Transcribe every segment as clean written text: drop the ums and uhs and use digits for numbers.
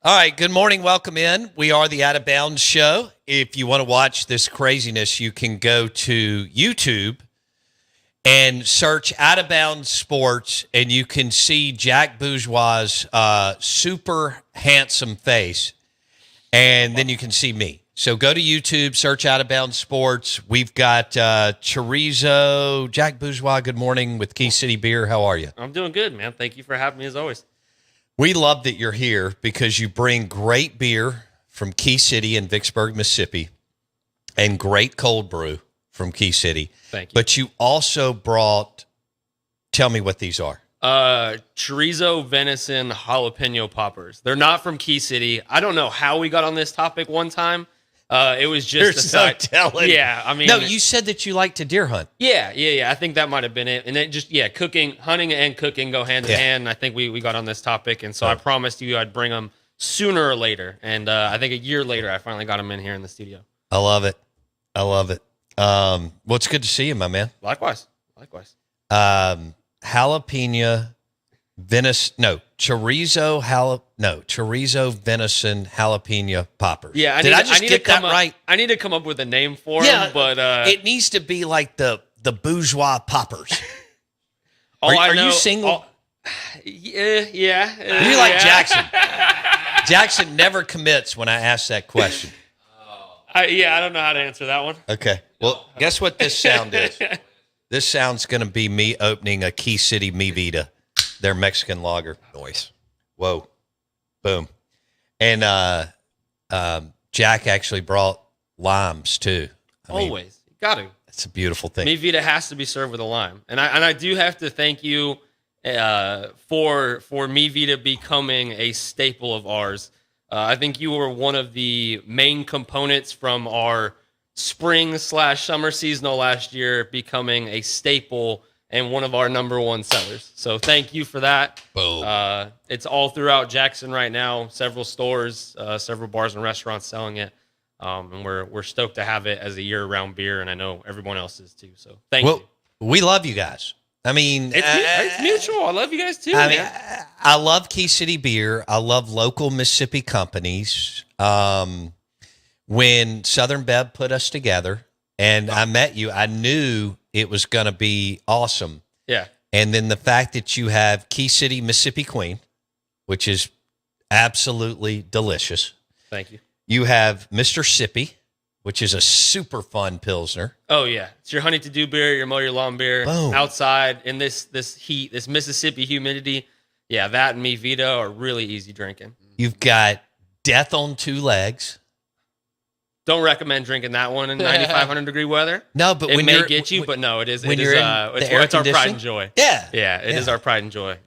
All right, good morning. Welcome in. We are the Out of Bounds Show. If you want to watch this craziness, you can go to YouTube and search Out of Bounds Sports, and you can see Jack Bourgeois' super handsome face, and then you can see me. So go to YouTube, search Out of Bounds Sports. We've got Chorizo, Jack Bourgeois, good morning, with Key City Beer. How are you? I'm doing good, man. Thank you for having me as always. We love that you're here because you bring great beer from Key City in Vicksburg, Mississippi, and great cold brew from Key City. Thank you. But you also brought, tell me what these are. Chorizo, venison, jalapeno poppers. They're not from Key City. I don't know how we got on this topic one time. It was just There's no telling. Yeah, I mean, no, you said that you like to deer hunt. Yeah. I think that might have been it. And it just, hunting and cooking go hand in hand. And I think we got on this topic. And so I promised you I'd bring them sooner or later. And I think a year later, I finally got them in here in the studio. I love it. Well, it's good to see you, my man. Likewise. Jalapeno, chorizo, venison, jalapeno poppers. Yeah, Did I just get that right? I need to come up with a name for them, but it needs to be like the Bourgeois poppers. Are you single? Yeah. Are you like Jackson? Jackson never commits when I ask that question. I don't know how to answer that one. Okay. Well, guess what this sound is? This sound's going to be me opening a Key City Mi Vida, their Mexican lager. Noise. Whoa. Boom. And Jack actually brought limes, too. Always. You got to. It's a beautiful thing. Mi Vida has to be served with a lime. And I do have to thank you for Mi Vida becoming a staple of ours. I think you were one of the main components from our spring/summer seasonal last year becoming a staple and one of our number one sellers. So thank you for that. Boom. It's all throughout Jackson right now, several stores, several bars and restaurants selling it. And we're stoked to have it as a year-round beer, and I know everyone else is too. So thank you. We love you guys. I mean, it's mutual. I love you guys too, I man. mean, I love Key City Beer. I love local Mississippi companies. When Southern Bev put us together and I met you, I knew it was going to be awesome. Yeah. And then the fact that you have Key City Mississippi Queen, which is absolutely delicious. Thank you. You have Mr. Sippy, which is a super fun Pilsner. Oh, yeah. It's your honey to do beer, your mow your lawn beer. Boom. Outside in this heat, this Mississippi humidity. Yeah, that and Mi Vida are really easy drinking. You've got Death on Two Legs. Don't recommend drinking that one in 9,500-degree weather. No, but it when may you're, get you, but no, it is. When It you're is. in the It's air our pride conditioning? and joy. Yeah. It is our pride and joy.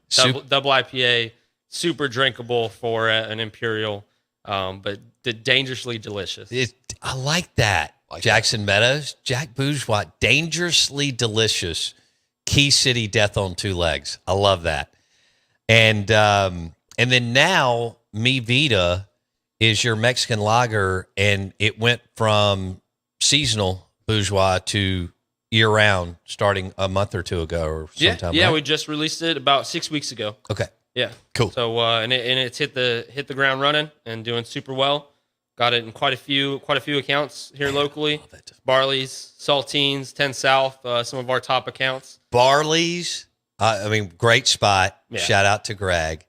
Double IPA, super drinkable for an imperial, but dangerously delicious. I like that. Jackson Meadows, Jack Bourgeois, dangerously delicious. Key City Death on Two Legs. I love that. And then now Mi Vida is your Mexican lager, and it went from seasonal Bourgeois to year-round starting a month or two ago or sometime. Yeah, right? we just released it about 6 weeks ago. Okay. Yeah. Cool. So and it's hit the ground running and doing super well. Got it in quite a few accounts here locally. Barley's, Saltines, 10 South, some of our top accounts. Barley's, great spot. Yeah. Shout out to Greg.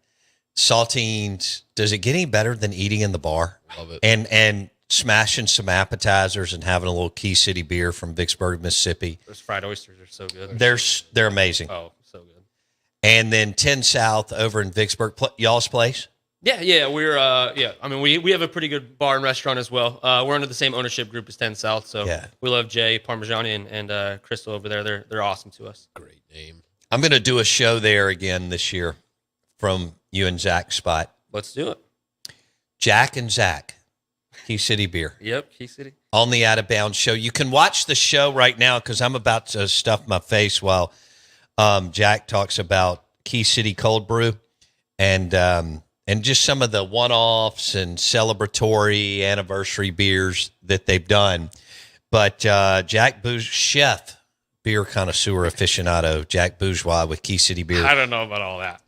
Saltines, does it get any better than eating in the bar? Love it. And smashing some appetizers and having a little Key City beer from Vicksburg, Mississippi. Those fried oysters are so good. They're amazing. Oh, so good. And then 10 South over in Vicksburg, y'all's place? Yeah, we're we have a pretty good bar and restaurant as well. We're under the same ownership group as 10 South, so we love Jay Parmigiani and Crystal over there. They're awesome to us. Great name. I'm going to do a show there again this year from you and Zach's spot. Let's do it. Jack and Zach, Key City Beer. Yep, Key City. On the Out of Bounds Show. You can watch the show right now because I'm about to stuff my face while Jack talks about Key City Cold Brew and just some of the one-offs and celebratory anniversary beers that they've done. But Jack Bourgeois, chef, beer connoisseur aficionado, Jack Bourgeois with Key City Beer. I don't know about all that.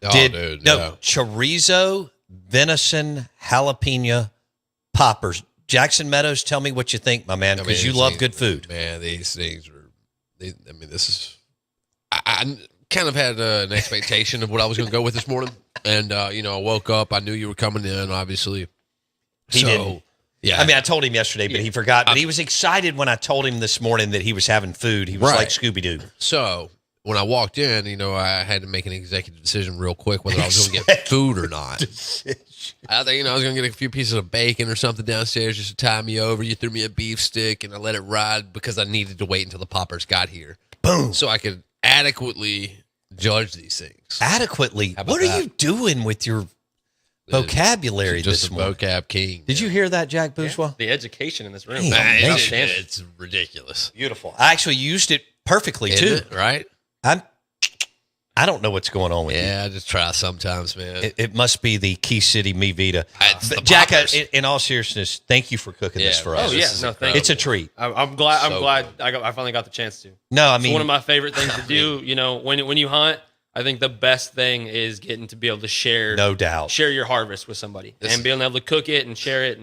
Chorizo, venison jalapeno poppers. Jackson Meadows, tell me what you think, my man, because you love good food. Man, these things are. This is. I kind of had an expectation of what I was going to go with this morning, and I woke up. I knew you were coming in, obviously. He didn't. Yeah. I told him yesterday, but he forgot. But he was excited when I told him this morning that he was having food. He was like Scooby-Doo. So when I walked in, I had to make an executive decision real quick whether I was going to get food or not. I think, I was going to get a few pieces of bacon or something downstairs just to tie me over. You threw me a beef stick, and I let it ride because I needed to wait until the poppers got here. Boom. So I could adequately judge these things. Adequately? What are you doing with your vocabulary just this a morning? vocab king. Did you hear that, Jack Bourgeois? The education in this room. It's ridiculous. Beautiful. I actually used it perfectly, too. Isn't it, right? I don't know what's going on with you. Yeah, I just try sometimes, man. It must be the Key City Me Vita. But Jack, in all seriousness, thank you for cooking this for us. Oh, yeah. No, thank you. It's a treat. I'm glad. I'm glad I finally got the chance to. No, It's one of my favorite things to do. When you hunt, I think the best thing is getting to be able to share. No doubt. Share your harvest with somebody and being able to cook it and share it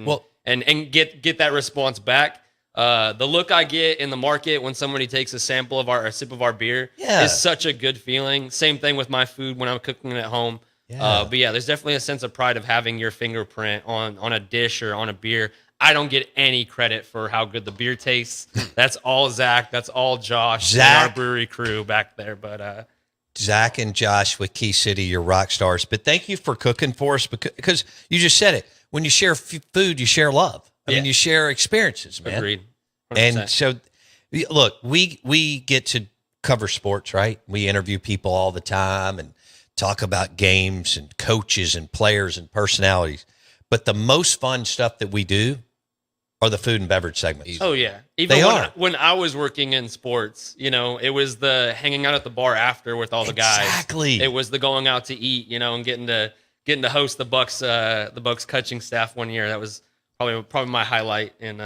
and get that response back. The look I get in the market when somebody takes a sample of a sip of our beer is such a good feeling. Same thing with my food when I'm cooking it at home. But there's definitely a sense of pride of having your fingerprint on a dish or on a beer. I don't get any credit for how good the beer tastes. That's all Zach. That's all Josh and our brewery crew back there. But Zach and Josh with Key City, you're rock stars. But thank you for cooking for us because you just said it. When you share food, you share love. I mean, you share experiences, man. Agreed. 100%. And so, look, we get to cover sports, right? We interview people all the time and talk about games and coaches and players and personalities. But the most fun stuff that we do are the food and beverage segments. Oh, yeah. Even when I was working in sports, it was the hanging out at the bar after with all the guys. Exactly. It was the going out to eat, and getting to host the Bucks coaching staff one year. That was probably my highlight in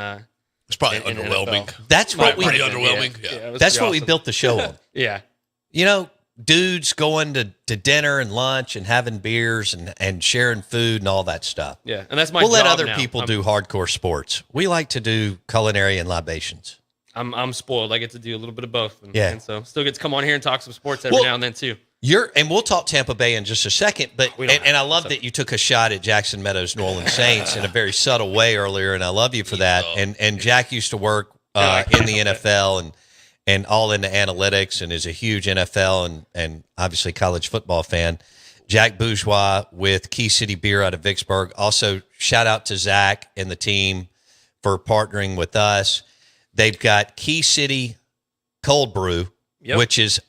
it's probably underwhelming. NFL. That's what pretty underwhelming. That's what we built the show on. Yeah. Dudes going to dinner and lunch and having beers and sharing food and all that stuff. Yeah, and that's my We'll job let other now. people do hardcore sports. We like to do culinary and libations. I'm spoiled. I get to do a little bit of both. Yeah. And so still get to come on here and talk some sports every now and then too. And we'll talk Tampa Bay in just a second, but and I love that you took a shot at Jackson Meadows, New Orleans Saints in a very subtle way earlier, and I love you for that. And Jack used to work in the NFL and all into analytics and is a huge NFL and obviously college football fan. Jack Bourgeois with Key City Beer out of Vicksburg. Also, shout out to Zach and the team for partnering with us. They've got Key City Cold Brew, which is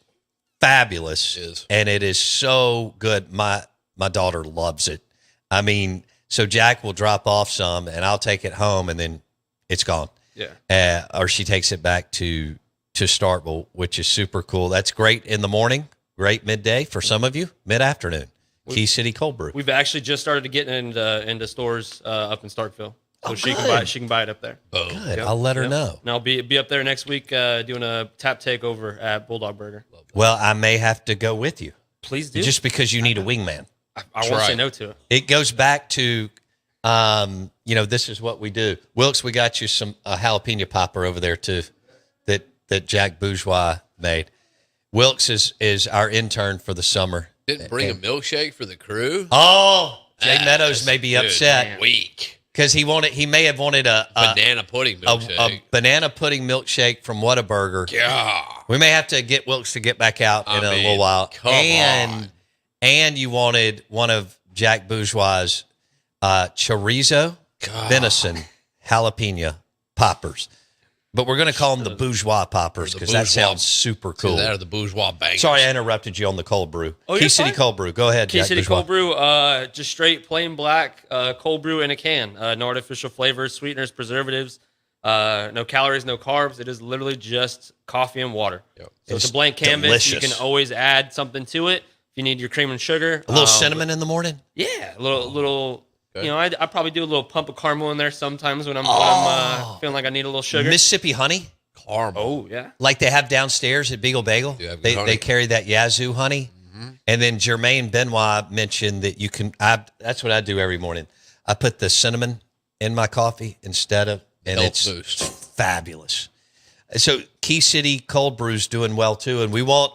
fabulous, and it is so good. My daughter loves it. I mean, so Jack will drop off some, and I'll take it home, and then it's gone. Yeah, or she takes it back to Starkville, which is super cool. That's great in the morning, great midday for some of you, mid-afternoon. Key City Cold Brew. We've actually just started to get into stores up in Starkville. So she can buy it up there. Oh, good. I'll let her know. And I'll be up there next week doing a tap takeover at Bulldog Burger. Well, I may have to go with you. Please do. Just because you need a wingman. I won't say no to it. It goes back to, this is what we do. Wilkes, we got you some jalapeno popper over there too, that Jack Bourgeois made. Wilkes is our intern for the summer. Didn't bring a milkshake for the crew. Oh, Jay Meadows may be upset. Weak. Because he may have wanted a banana pudding milkshake. A banana pudding milkshake from Whataburger. Yeah. We may have to get Wilkes to get back out in a little while. Come on. And you wanted one of Jack Bourgeois' chorizo, venison, jalapeno poppers. But we're going to call them the Bourgeois poppers because that sounds super cool. That are the Bourgeois bangers. Sorry, I interrupted you on the cold brew. Oh, Key City Cold Brew. Go ahead, Key Jack City Bourgeois. Cold Brew, just straight plain black cold brew in a can. No artificial flavors, sweeteners, preservatives, no calories, no carbs. It is literally just coffee and water. Yep. So it's a blank canvas. Delicious. You can always add something to it. If you need your cream and sugar. A little cinnamon in the morning? Yeah, a little. Okay. I probably do a little pump of caramel in there sometimes when I'm feeling like I need a little sugar. Mississippi honey? Caramel. Oh, yeah. Like they have downstairs at Beagle Bagel. Yeah, they carry that Yazoo honey. And then Jermaine Benoit mentioned that you can. That's what I do every morning. I put the cinnamon in my coffee instead of, and Health it's boost. fabulous. So Key City Cold Brew's doing well too, and we want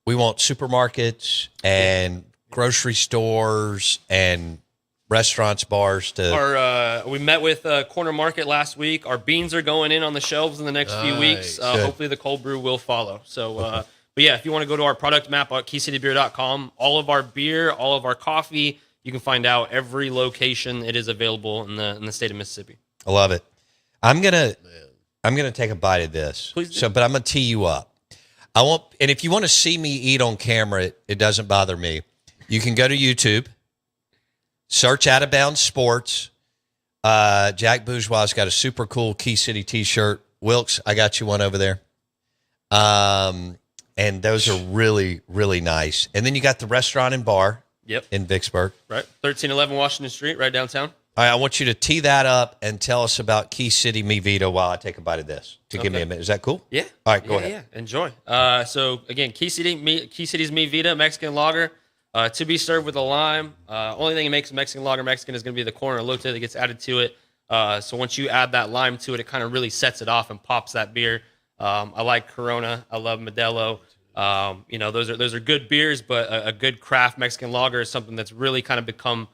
supermarkets and grocery stores and restaurants, bars to. We met with Corner Market last week. Our beans are going in on the shelves in the next few weeks. Good. Hopefully the cold brew will follow. So, but yeah, if you want to go to our product map at keycitybeer.com, all of our beer, all of our coffee, you can find out every location it is available in the state of Mississippi. I love it. I'm gonna take a bite of this. Please do. So, but I'm gonna tee you up. And if you want to see me eat on camera, it doesn't bother me. You can go to YouTube. Search Out of Bounds Sports. Jack Bourgeois got a super cool Key City T-shirt. Wilkes, I got you one over there. And those are really, really nice. And then you got the restaurant and bar in Vicksburg. Right. 1311 Washington Street, right downtown. All right, I want you to tee that up and tell us about Key City Mi Vida while I take a bite of this. Give me a minute. Is that cool? Yeah. All right, go ahead. Yeah, enjoy. So, again, Key City's Mi Vida, Mexican lager. To be served with a lime. Only thing that makes Mexican lager Mexican is going to be the corn elote that gets added to it. So once you add that lime to it, it kind of really sets it off and pops that beer. I like Corona. I love Modelo. Those are good beers, but a good craft Mexican lager is something that's really kind of become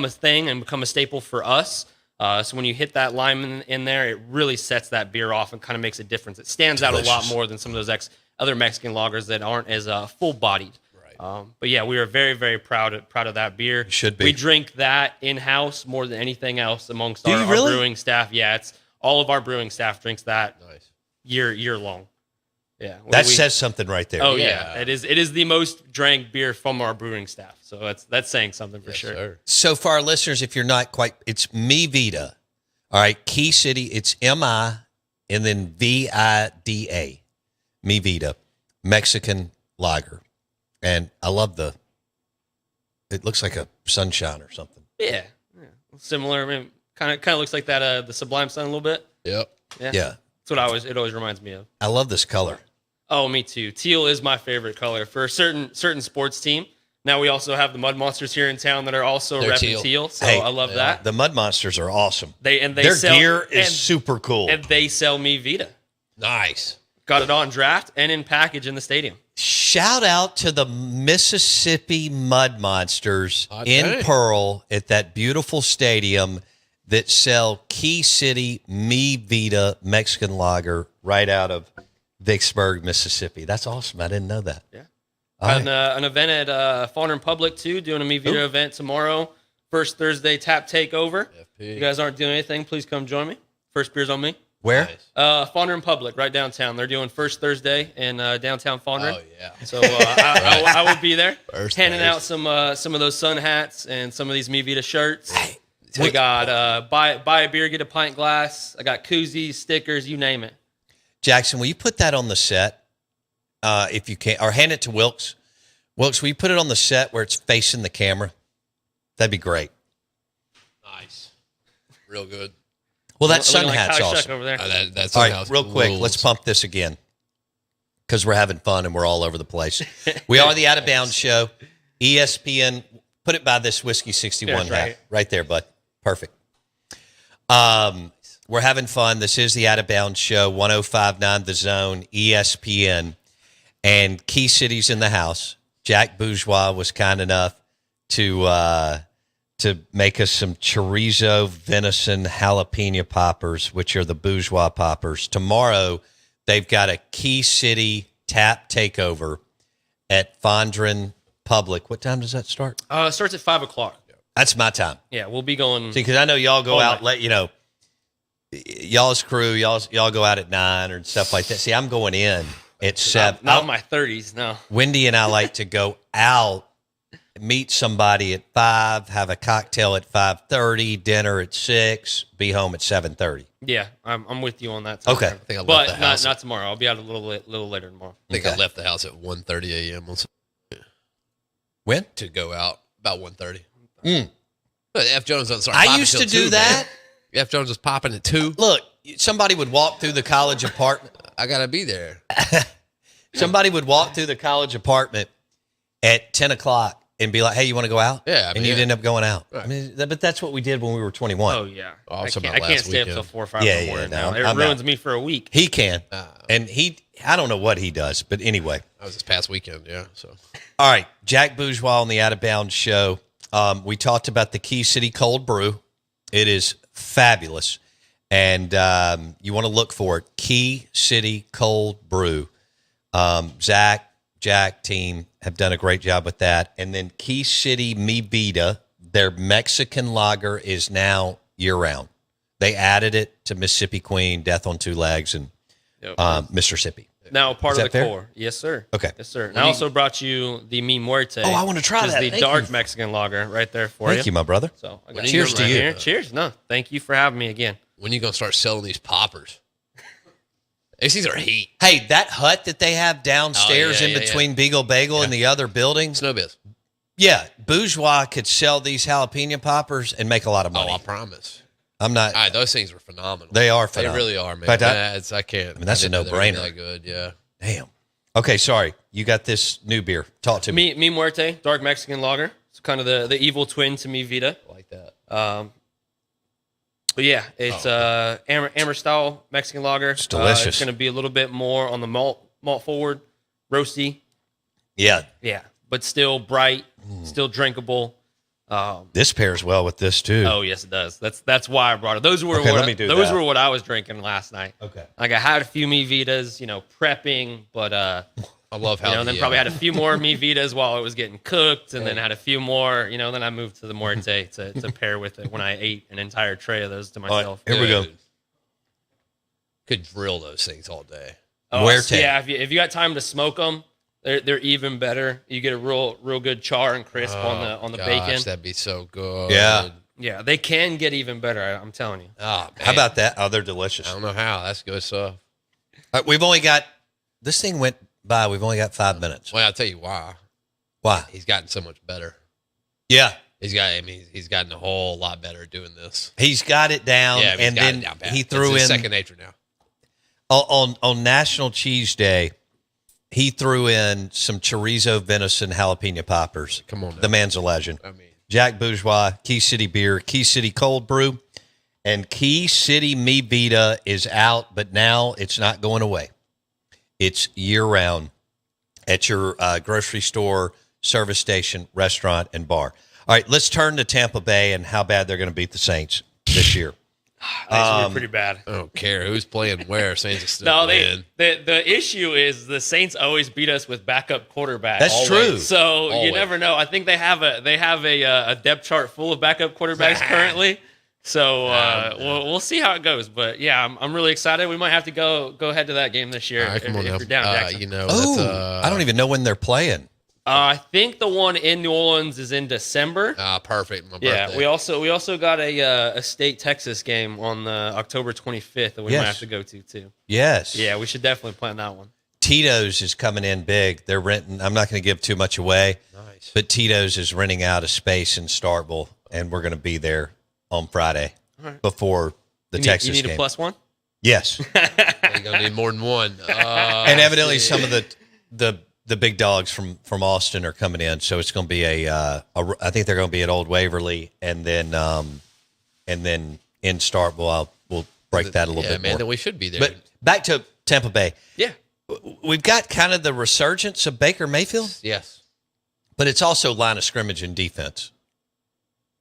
a thing and become a staple for us. So when you hit that lime in there, it really sets that beer off and kind of makes a difference. It stands out a lot more than some of those other Mexican lagers that aren't as full-bodied. But yeah, we are very, very proud of that beer. You should be. We drink that in-house more than anything else amongst our really? brewing staff. Yeah, it's all of our brewing staff drinks that year long. Yeah, That says something right there. Oh yeah, it is the most drank beer from our brewing staff. So that's saying something for sure. Sir. So for our listeners, if you're not quite, it's Mi Vida. All right, Key City, it's M-I and then V-I-D-A. Mi Vida, Mexican lager. And I love it looks like a sunshine or something. Yeah. Similar. I mean, kind of looks like that the Sublime Sun a little bit. Yep. Yeah. That's what it always reminds me of. I love this color. Oh, me too. Teal is my favorite color for a certain sports team. Now we also have the Mud Monsters here in town that are also They're repping teal. So Hey, I love that. The Mud Monsters are awesome. Their gear is super cool. And they sell Mi Vida. Nice. Got it on draft and in package in the stadium. Shout out to the Mississippi Mud Monsters in dang. Pearl at that beautiful stadium that sell Key City Mi Vida Mexican lager right out of Vicksburg, Mississippi. That's awesome. I didn't know that. Yeah. All right. An event at Fondren Public too, doing a Mi Vida event tomorrow. First Thursday tap takeover. FP. You guys aren't doing anything, please come join me. First beer's on me. Where? Nice. Fondren Public, right downtown. They're doing First Thursday in downtown Fondren. Oh yeah. So I will be there, First handing out Thursday. some of those sun hats and some of these Mi Vida shirts. Hey, We got buy a beer, get a pint glass. I got koozies, stickers, you name it. Jackson, will you put that on the set if you can, or hand it to Wilkes? Wilkes, will you put it on the set where it's facing the camera? That'd be great. Nice. Real good. Well, that sun Looking like hat's Kyle Shuck awesome. over there. That's All how right, real quick, rules. let's pump this again because we're having fun and we're all over the place. We are the Out of Bounds Show. ESPN, put it by this Whiskey 61 That's hat. Right there, bud. Perfect. We're having fun. This is the Out of Bounds Show, 105.9 The Zone, ESPN, and Key City's in the house. Jack Bourgeois was kind enough to make us some chorizo, venison, jalapeno poppers, which are the Bourgeois poppers. Tomorrow, they've got a Key City tap takeover at Fondren Public. What time does that start? It starts at 5:00. That's my time. Yeah, we'll be going. See, because I know y'all go Oh, out, my. y'all's crew, y'all go out at 9 or stuff like that. See, I'm going in at 7. Not in my 30s, no. Wendy and I like to go out, meet somebody at 5, have a cocktail at 5:30, dinner at 6, be home at 7:30. Yeah, I'm with you on that. Time. Okay. I think I left But the house. not tomorrow. I'll be out a little later tomorrow. I think Okay. I left the house at 1:30 a.m. When? to go out about 1:30. Mm. But F. Jones doesn't start. I popping used to till do 2, that. man. F. Jones was popping at 2. Look, somebody would walk through the college apartment. I gotta be there. Somebody would walk through the college apartment at 10 o'clock and be like, hey, you want to go out? Yeah, and you'd end up going out. Right. I mean, but that's what we did when we were 21. Oh, yeah. Also I about can't last stay up weekend. till 4 or 5 in the morning now. It I'm ruins out. me for a week. He can. And I don't know what he does, but anyway. That was this past weekend, yeah. So All right, Jack Bourgeois on the Out of Bounds show. We talked about the Key City Cold Brew. It is fabulous, and you want to look for it. Key City Cold Brew. Zach, Jack, team have done a great job with that. And then Key City Mi Vida, their Mexican lager, is now year-round. They added it to Mississippi Queen, Death on Two Legs, and Mississippi. Now part Is of that the fair? core. Yes, sir. Okay. Yes, sir. And I also brought you the Mi Muerte. Oh, I want to try which is that. the Thank dark you. Mexican lager right there for Thank you, my brother. So I When got you Cheers go to right you. here. Cheers. No, thank you for having me again. when you gonna start selling these poppers? These are heat. Hey, that hut that they have downstairs yeah, in yeah, between Beagle Bagel and the other buildings, Snow biz. yeah, Bourgeois could sell these jalapeno poppers and make a lot of money. Oh, I promise. I'm not. All right, those things are phenomenal. They are They phenomenal. really are, man. But I can't. I mean, that's I a didn't know they were no-brainer. That good, yeah. Damn. Okay, sorry. You got this new beer. Talk to me. Mi Muerte, dark Mexican lager. It's kind of the evil twin to Mi Vida. I like that. But yeah, it's Amber style Mexican lager. It's delicious. It's going to be a little bit more on the malt forward, roasty. Yeah, Yeah, but still bright, still drinkable. this pairs well with this too. Oh yes, it does. That's why I brought it. Those were Okay, what let me do those that. were what I was drinking last night. Okay. Like I had a few Mi Vitas, prepping, but I love how then probably had a few more Mi Vitas while it was getting cooked, and then had a few more. Then I moved to the Muerte to pair with it when I ate an entire tray of those to All right, myself. here we go. Dude. Could drill those things all day. Muerte. Yeah, if you got time to smoke them, they're even better. You get a real good char and crisp on the Gosh, bacon. that'd be so good. Yeah. Yeah, they can get even better. I'm telling you. Oh, man. How about that? Oh, they're delicious. I don't know how. That's good stuff. We've only got this thing went by. We've only got 5 minutes. Well, I'll tell you why. Why? He's gotten so much better. Yeah, He's gotten a whole lot better at doing this. he's got it down, Yeah, and then he threw it's his in second nature now. on National Cheese Day. He threw in some chorizo venison jalapeno poppers. Come on now. The man's a legend. I mean, Jack Bourgeois, Key City Beer, Key City Cold Brew, and Key City Mi Vida is out, but now it's not going away. It's year-round at your grocery store, service station, restaurant, and bar. All right, let's turn to Tampa Bay and how bad they're going to beat the Saints this year. It's pretty bad. I don't care who's playing where. Saints are still No, win. the issue is the Saints always beat us with backup quarterbacks. That's true. So you Always. never know. I think they have a depth chart full of backup quarterbacks currently. So we'll see how it goes. But yeah, I'm really excited. We might have to go ahead to that game this year All right, come on if now. you're down, Jackson. Oh, I don't even know when they're playing. I think the one in New Orleans is in December. Perfect. My Yeah, birthday. we also got a state Texas game on the October 25th that we Yes. might have to go to too. Yes. Yeah, we should definitely plan that one. Tito's is coming in big. They're renting. I'm not going to give too much away, Nice. but Tito's is renting out a space in Starkville, and we're going to be there on Friday before the Texas You need game. a plus one? Yes. You're gonna need more than one. And evidently some of the big dogs from Austin are coming in, so it's going to be I think they're going to be at Old Waverly, and then in Starkville we'll break that a little bit man, more. then we should be there. But back to Tampa Bay, Yeah. we've got kind of the resurgence of Baker Mayfield, yes. but it's also line of scrimmage and defense.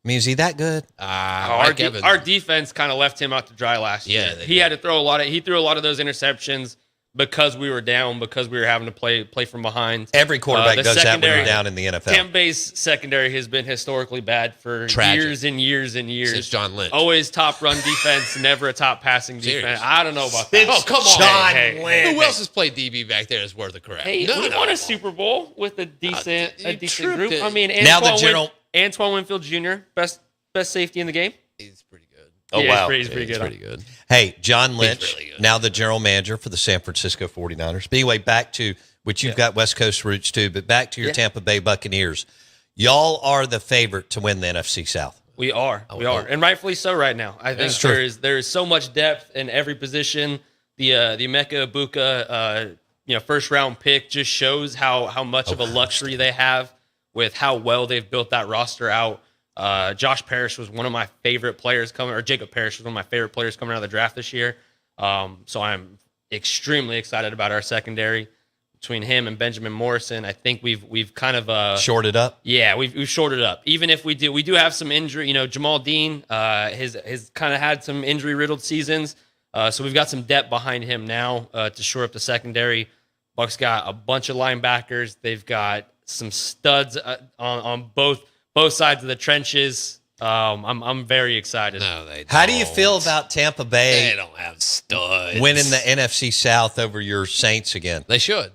I mean, is he that good? Mike Evans. Our defense kind of left him out to dry last year. Yeah, they He had to throw he threw a lot of those interceptions because we were down, because we were having to play from behind. Every quarterback The does that when secondary- you're down in the NFL. Tampa Bay's secondary has been historically bad for Tragic. years and years and years. Since John Lynch. Always top run defense, never a top passing Serious. defense. I don't know about that. It's Oh, come on. John Hey, Lynch. Who else has played DB back there that's worth a crap? Hey, None we of won them. a Super Bowl with a decent true. group. I mean, Now the general- Antoine Winfield Jr., best safety in the game. He's pretty good. Oh, Yeah, wow. he's pretty He's good. pretty good. Hey, John Lynch, really good. now the general manager for the San Francisco 49ers. But anyway, back to, which you've got West Coast roots too, but back to your Tampa Bay Buccaneers. Y'all are the favorite to win the NFC South. We are, hope. and rightfully so right now. I think That's true. there is so much depth in every position. The Emeka Ibuka first round pick just shows how much of a luxury they have with how well they've built that roster out. Josh Parrish was one of my favorite players Jacob Parrish was one of my favorite players coming out of the draft this year. So I'm extremely excited about our secondary. Between him and Benjamin Morrison, I think we've kind of shorted up. Yeah, we've shorted up. Even if we do have some injury. Jamal Dean has kind of had some injury riddled seasons. So we've got some depth behind him now to shore up the secondary. Bucks got a bunch of linebackers. They've got some studs on both sides of the trenches. I'm very excited. No, they don't. How do you feel about Tampa Bay? They don't have studs. Winning the NFC South over your Saints again? They should.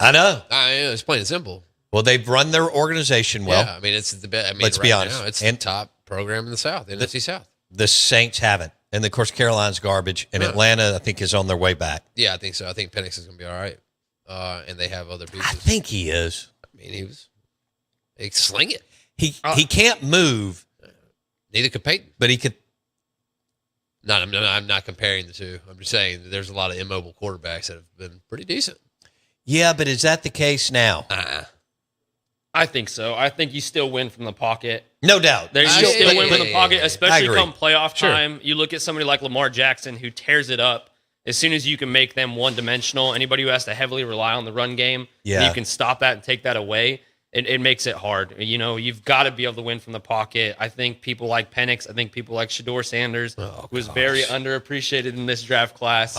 I know. It's plain and simple. Well, they've run their organization well. Yeah, I mean, it's the best. Let's be honest. Now, it's the top program in the South, the NFC South. The Saints haven't. And, of course, Carolina's garbage. And Atlanta, I think, is on their way back. Yeah, I think so. I think Penix is going to be all right. And they have other pieces. I think he is. I mean, he sling it. He can't move. Neither could Peyton. But he could. No, I'm not comparing the two. I'm just saying that there's a lot of immobile quarterbacks that have been pretty decent. Yeah, but is that the case now? I think so. I think you still win from the pocket. No doubt. You still win from the pocket, I especially agree. come playoff time. You look at somebody like Lamar Jackson who tears it up. As soon as you can make them one-dimensional, anybody who has to heavily rely on the run game, and you can stop that and take that away, it makes it hard. You've got to be able to win from the pocket. I think people like Penix, I think people like Shador Sanders, who was very underappreciated in this draft class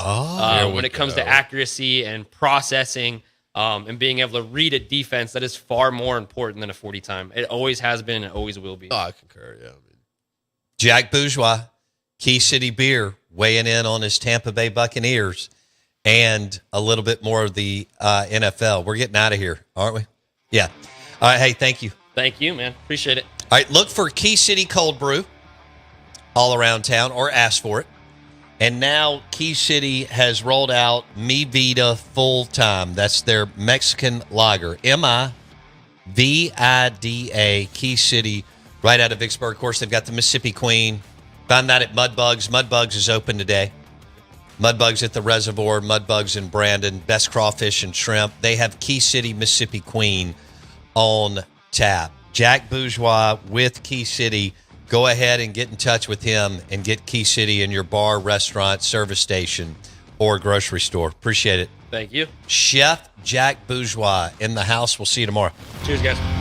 when it comes to accuracy and processing and being able to read a defense that is far more important than a 40 time. It always has been and always will be. Oh, I concur, yeah. Jack Bourgeois, Key City Beer, weighing in on his Tampa Bay Buccaneers and a little bit more of the NFL. We're getting out of here, aren't we? Yeah. All right. Hey, thank you. Thank you, man. Appreciate it. All right. Look for Key City Cold Brew all around town or ask for it. And now Key City has rolled out Mi Vida full time. That's their Mexican lager. MIVIDA, Key City, right out of Vicksburg. Of course, they've got the Mississippi Queen. Found that at Mudbugs. Mudbugs is open today. Mudbugs at the Reservoir, Mudbugs in Brandon, best crawfish and shrimp. They have Key City, Mississippi Queen on tap. Jack Bourgeois with Key City. Go ahead and get in touch with him and get Key City in your bar, restaurant, service station, or grocery store. Appreciate it. Thank you. Chef Jack Bourgeois in the house. We'll see you tomorrow. Cheers, guys.